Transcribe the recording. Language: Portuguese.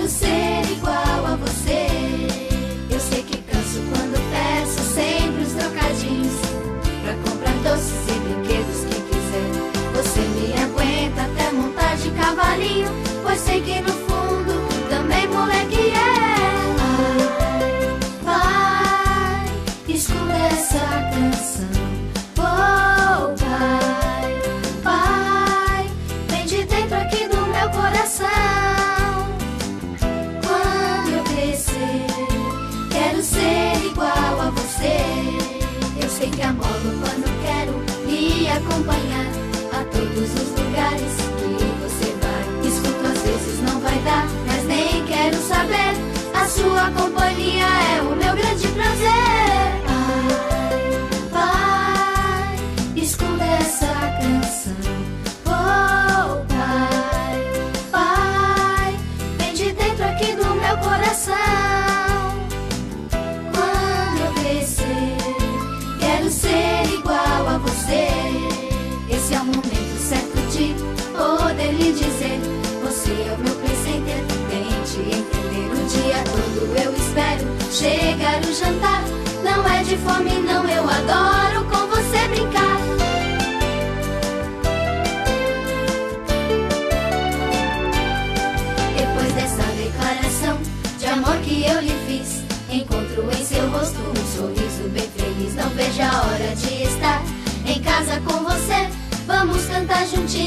Quero ser igual a você. Eu sei que canso quando peço sempre os trocadinhos pra comprar doces e brinquedos que quiser. Você me aguenta até montar de cavalinho, pois sei que no fundo também moleque é. Pai, escuta essa canção. Oh, pai, pai, vem de dentro aqui do meu coração. Quando eu crescer, quero ser igual a você. Eu sei que amolo quando quero lhe acompanhar a todos os lugares que você vai. Escuto às vezes não vai dar, mas nem quero saber. A sua companhia é o meu grande prazer. Pai, pai, escuta essa canção. Oh, pai, pai, vem de dentro aqui do meu coração. Quando eu crescer, quero ser igual a você. Esse é o momento certo de poder lhe dizer: você é o meu presente, tente entender. O dia todo eu espero chegar o jantar. Não é de fome não, eu adoro com você brincar. Depois dessa declaração de amor que eu lhe fiz, encontro em seu rosto um sorriso bem feliz. Não vejo a hora de estar em casa com você. Vamos cantar juntinhos